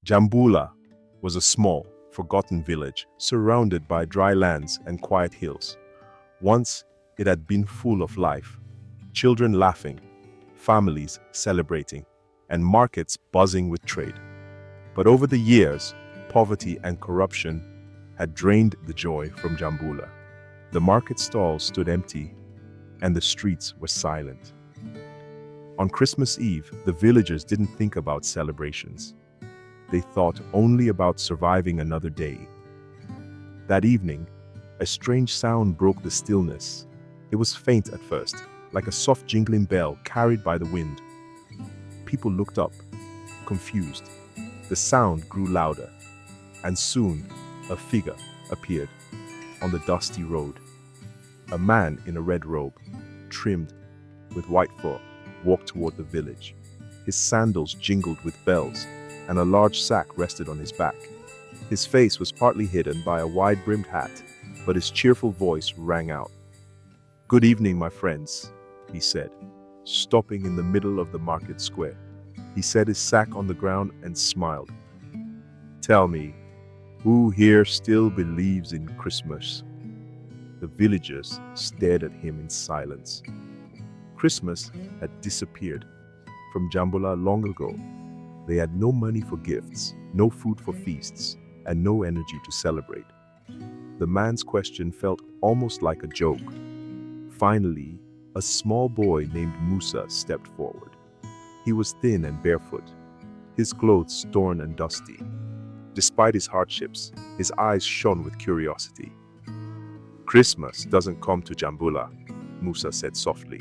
Jambula was a small, forgotten village surrounded by dry lands and quiet hills. Once it had been full of life, children laughing, families celebrating, and markets buzzing with trade. But over the years, poverty and corruption had drained the joy from Jambula. The market stalls stood empty, and the streets were silent. On Christmas Eve, the villagers didn't think about celebrations. They thought only about surviving another day. That evening, a strange sound broke the stillness. It was faint at first, like a soft jingling bell carried by the wind. People looked up, confused. The sound grew louder, and soon a figure appeared on the dusty road. A man in a red robe, trimmed with white fur, walked toward the village. His sandals jingled with bells, and a large sack rested on his back. His face was partly hidden by a wide-brimmed hat, but his cheerful voice rang out. "Good evening, my friends," he said, stopping in the middle of the market square. He set his sack on the ground and smiled. "Tell me, who here still believes in Christmas?" The villagers stared at him in silence. Christmas had disappeared from Jambula long ago. They had no money for gifts, no food for feasts, and no energy to celebrate. The man's question felt almost like a joke. Finally, a small boy named Musa stepped forward. He was thin and barefoot, his clothes torn and dusty. Despite his hardships, his eyes shone with curiosity. "Christmas doesn't come to Jambula," Musa said softly.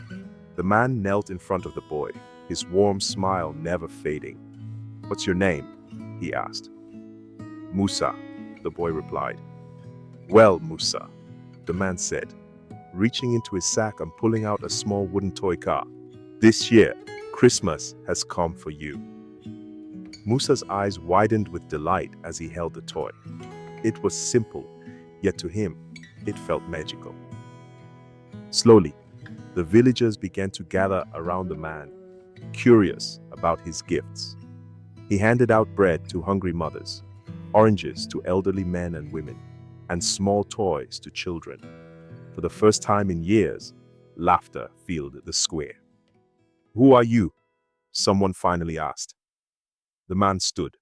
The man knelt in front of the boy, his warm smile never fading. "What's your name?" he asked. "Musa," the boy replied. "Well, Musa," the man said, reaching into his sack and pulling out a small wooden toy car. "This year, Christmas has come for you." Musa's eyes widened with delight as he held the toy. It was simple, yet to him, it felt magical. Slowly, the villagers began to gather around the man, curious about his gifts. He handed out bread to hungry mothers, oranges to elderly men and women, and small toys to children. For the first time in years, laughter filled the square. "Who are you?" someone finally asked. The man stood,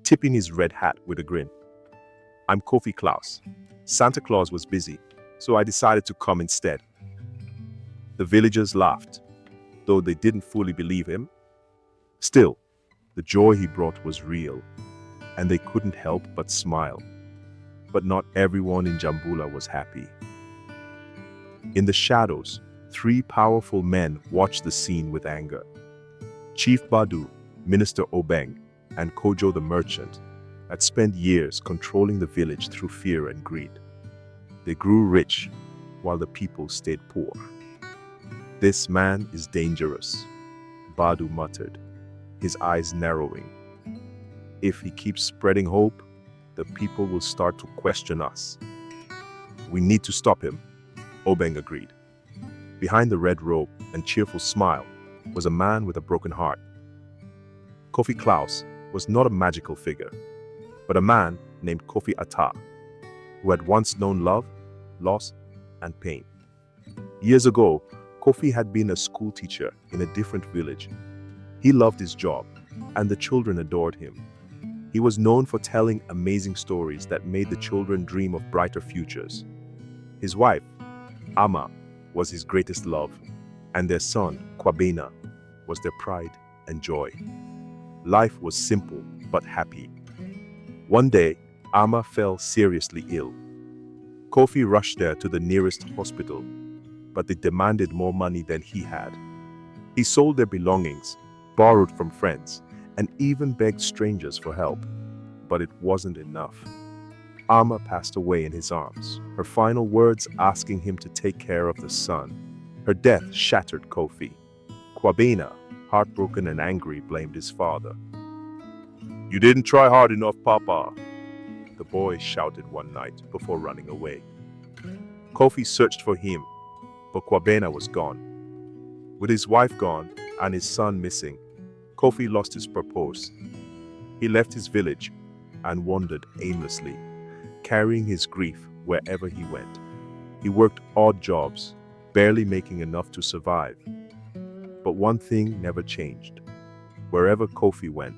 tipping his red hat with a grin. "I'm Kofi Claus. Santa Claus was busy, so I decided to come instead." The villagers laughed, though they didn't fully believe him. Still, the joy he brought was real, and they couldn't help but smile. But not everyone in Jambula was happy. In the shadows, three powerful men watched the scene with anger. Chief Badu, Minister Obeng, and Kojo the merchant had spent years controlling the village through fear and greed. They grew rich while the people stayed poor. "This man is dangerous," Badu muttered, his eyes narrowing. "If he keeps spreading hope, the people will start to question us." "We need to stop him," Obeng agreed. Behind the red robe and cheerful smile was a man with a broken heart. Kofi Claus was not a magical figure, but a man named Kofi Atta, who had once known love, loss, and pain. Years ago, Kofi had been a school teacher in a different village. He loved his job, and the children adored him. He was known for telling amazing stories that made the children dream of brighter futures. His wife, Ama, was his greatest love, and their son, Kwabena, was their pride and joy. Life was simple but happy. One day, Ama fell seriously ill. Kofi rushed there to the nearest hospital, but they demanded more money than he had. He sold their belongings, borrowed from friends, and even begged strangers for help. But it wasn't enough. Ama passed away in his arms, her final words asking him to take care of the son. Her death shattered Kofi. Kwabena, heartbroken and angry, blamed his father. "You didn't try hard enough, Papa," the boy shouted one night before running away. Kofi searched for him, but Kwabena was gone. With his wife gone and his son missing, Kofi lost his purpose. He left his village and wandered aimlessly, carrying his grief wherever he went. He worked odd jobs, barely making enough to survive. But one thing never changed. Wherever Kofi went,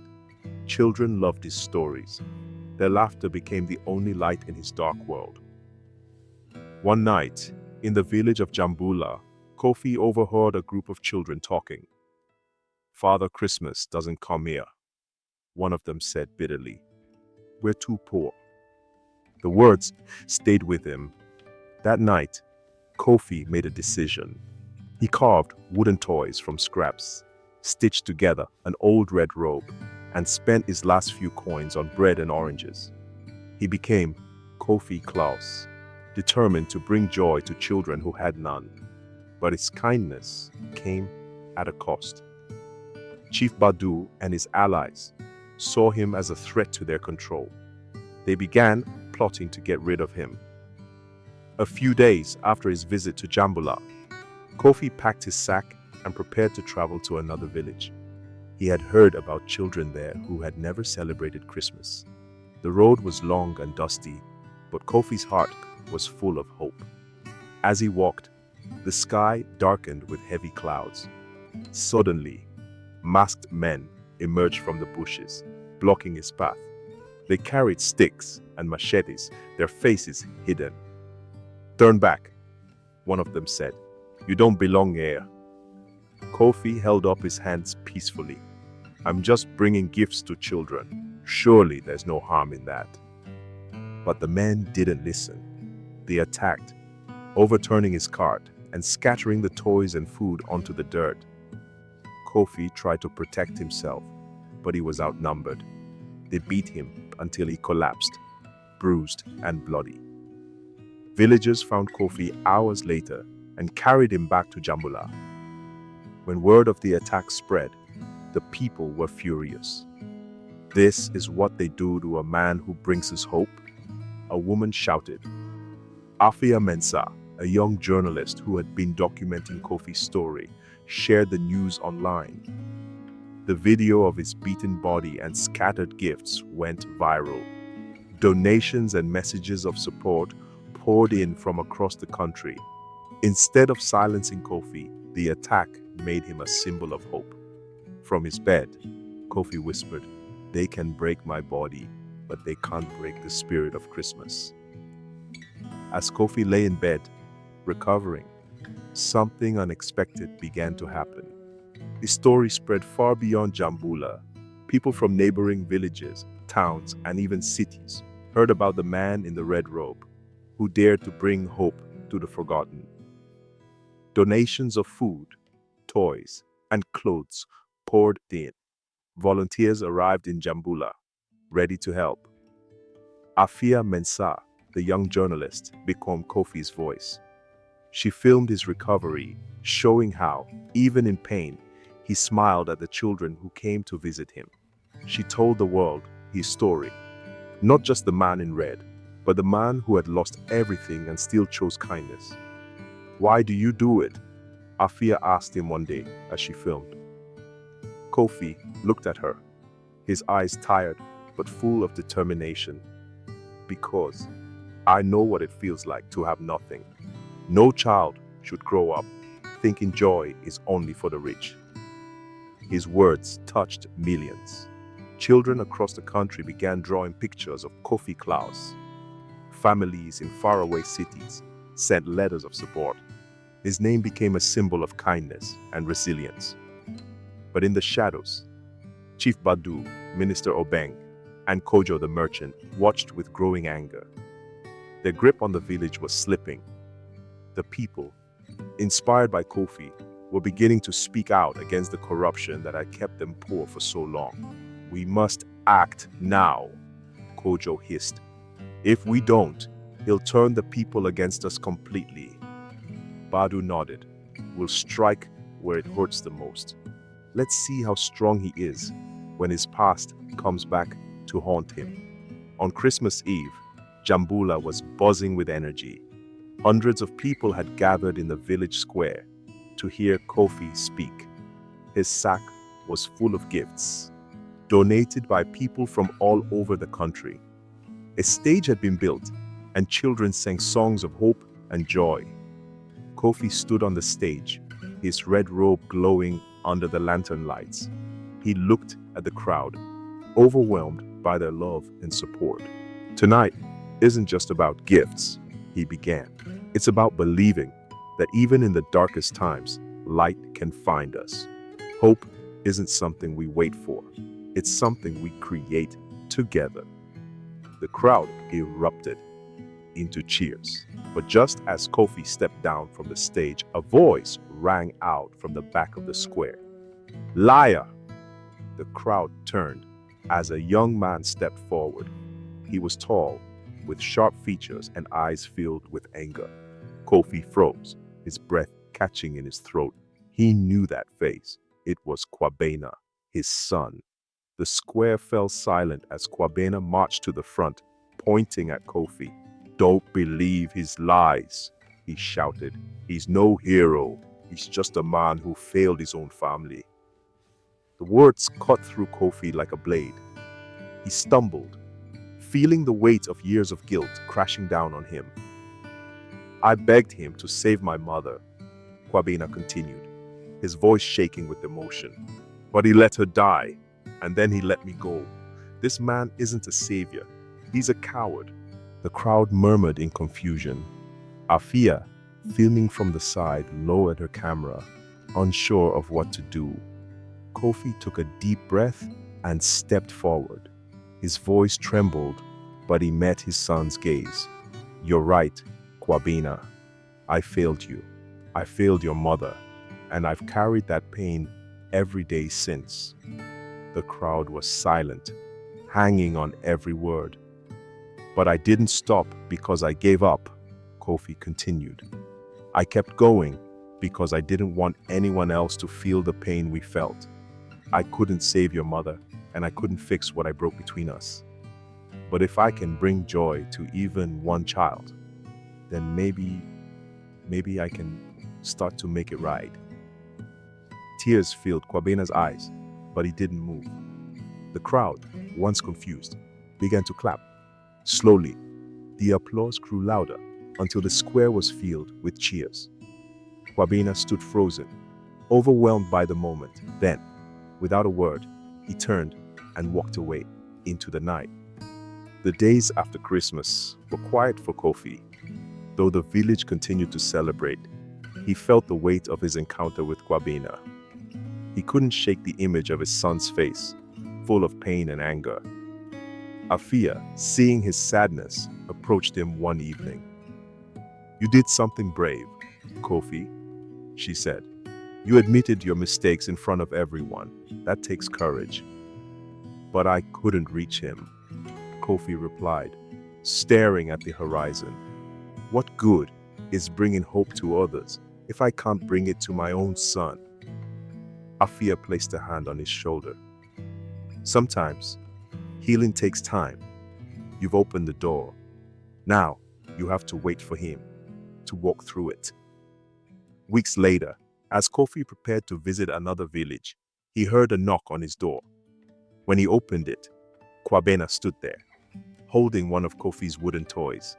children loved his stories. Their laughter became the only light in his dark world. One night, in the village of Jambula, Kofi overheard a group of children talking. "Father Christmas doesn't come here," one of them said bitterly. "We're too poor." The words stayed with him. That night, Kofi made a decision. He carved wooden toys from scraps, stitched together an old red robe, and spent his last few coins on bread and oranges. He became Kofi Claus, determined to bring joy to children who had none. But his kindness came at a cost. Chief Badu and his allies saw him as a threat to their control. They began plotting to get rid of him. A few days after his visit to Jambula, Kofi packed his sack and prepared to travel to another village. He had heard about children there who had never celebrated Christmas. The road was long and dusty, but Kofi's heart was full of hope. As he walked, the sky darkened with heavy clouds. Suddenly, masked men emerged from the bushes, blocking his path. They carried sticks and machetes, their faces hidden. "Turn back," one of them said. "You don't belong here." Kofi held up his hands peacefully. "I'm just bringing gifts to children. Surely there's no harm in that." But the men didn't listen. They attacked, overturning his cart and scattering the toys and food onto the dirt. Kofi tried to protect himself, but he was outnumbered. They beat him until he collapsed, bruised and bloody. Villagers found Kofi hours later and carried him back to Jambula. When word of the attack spread, the people were furious. "This is what they do to a man who brings us hope?" A woman shouted. Afia Mensah, a young journalist who had been documenting Kofi's story, shared the news online. The video of his beaten body and scattered gifts went viral. Donations and messages of support poured in from across the country. Instead of silencing Kofi, the attack made him a symbol of hope. From his bed, Kofi whispered, "They can break my body, but they can't break the spirit of Christmas." As Kofi lay in bed, recovering, something unexpected began to happen. His story spread far beyond Jambula. People from neighboring villages, towns, and even cities heard about the man in the red robe who dared to bring hope to the forgotten. Donations of food, toys, and clothes poured in. Volunteers arrived in Jambula, ready to help. Afia Mensah, the young journalist, became Kofi's voice. She filmed his recovery, showing how, even in pain, he smiled at the children who came to visit him. She told the world his story, not just the man in red, but the man who had lost everything and still chose kindness. "Why do you do it?" Afia asked him one day as she filmed. Kofi looked at her, his eyes tired but full of determination. "Because I know what it feels like to have nothing. No child should grow up thinking joy is only for the rich." His words touched millions. Children across the country began drawing pictures of Kofi Claus. Families in faraway cities sent letters of support. His name became a symbol of kindness and resilience. But in the shadows, Chief Badu, Minister Obeng, and Kojo the merchant watched with growing anger. Their grip on the village was slipping. The people, inspired by Kofi, were beginning to speak out against the corruption that had kept them poor for so long. "We must act now," Kojo hissed. "If we don't, he'll turn the people against us completely." Badu nodded. "We'll strike where it hurts the most. Let's see how strong he is when his past comes back to haunt him." On Christmas Eve, Jambula was buzzing with energy. Hundreds of people had gathered in the village square to hear Kofi speak. His sack was full of gifts. donated by people from all over the country. A stage had been built, and children sang songs of hope and joy. Kofi stood on the stage, his red robe glowing under the lantern lights. He looked at the crowd, overwhelmed by their love and support. Tonight isn't just about gifts, he began. It's about believing that even in the darkest times, light can find us. Hope isn't something we wait for. It's something we create together. The crowd erupted into cheers. But just as Kofi stepped down from the stage, a voice rang out from the back of the square. "Liar!" The crowd turned as a young man stepped forward. He was tall, with sharp features and eyes filled with anger. Kofi froze, his breath catching in his throat. He knew that face. It was Kwabena, his son. The square fell silent as Kwabena marched to the front, pointing at Kofi. "Don't believe his lies," he shouted. "He's no hero. He's just a man who failed his own family." The words cut through Kofi like a blade. He stumbled, feeling the weight of years of guilt crashing down on him. "I begged him to save my mother," Kwabena continued, his voice shaking with emotion. "But he let her die, and then he let me go. This man isn't a savior. He's a coward." The crowd murmured in confusion. Afia, filming from the side, lowered her camera, unsure of what to do. Kofi took a deep breath and stepped forward. His voice trembled, but he met his son's gaze. "You're right, Kwabena. I failed you. I failed your mother, and I've carried that pain every day since." The crowd was silent, hanging on every word. "But I didn't stop because I gave up," Kofi continued. "I kept going because I didn't want anyone else to feel the pain we felt. I couldn't save your mother, and I couldn't fix what I broke between us. But if I can bring joy to even one child, then maybe I can start to make it right." Tears filled Kwabena's eyes, but he didn't move. The crowd, once confused, began to clap. Slowly, the applause grew louder until the square was filled with cheers. Kwabena stood frozen, overwhelmed by the moment. Then, without a word, he turned and walked away into the night. The days after Christmas were quiet for Kofi. Though the village continued to celebrate, he felt the weight of his encounter with Kwabena. He couldn't shake the image of his son's face, full of pain and anger. Afia, seeing his sadness, approached him one evening. "You did something brave, Kofi," she said. "You admitted your mistakes in front of everyone. That takes courage." "But I couldn't reach him," Kofi replied, staring at the horizon. "What good is bringing hope to others if I can't bring it to my own son?" Afia placed a hand on his shoulder. "Sometimes healing takes time. You've opened the door. Now you have to wait for him to walk through it." Weeks later, as Kofi prepared to visit another village, he heard a knock on his door. When he opened it, Kwabena stood there, holding one of Kofi's wooden toys.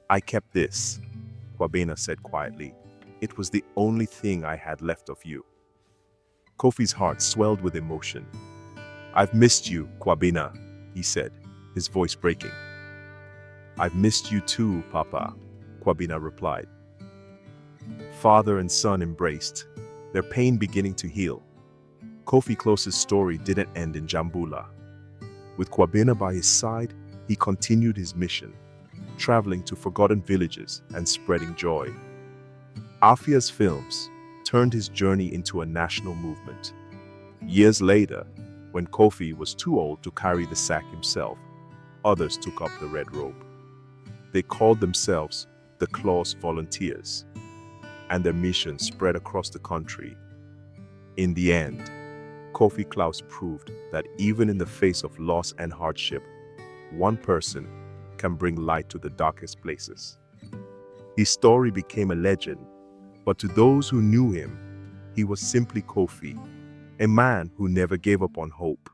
"I kept this," Kwabena said quietly. "It was the only thing I had left of you." Kofi's heart swelled with emotion. "I've missed you, Kwabena," he said, his voice breaking. "I've missed you too, Papa," Kwabena replied. Father and son embraced, their pain beginning to heal. Kofi Claus's story didn't end in Jambula. With Kwabena by his side, he continued his mission, traveling to forgotten villages and spreading joy. Afia's films turned his journey into a national movement. Years later, when Kofi was too old to carry the sack himself, others took up the red robe. They called themselves the Claus Volunteers, and their mission spread across the country. In the end, Kofi Claus proved that even in the face of loss and hardship, one person can bring light to the darkest places. His story became a legend, but to those who knew him, he was simply Kofi, a man who never gave up on hope.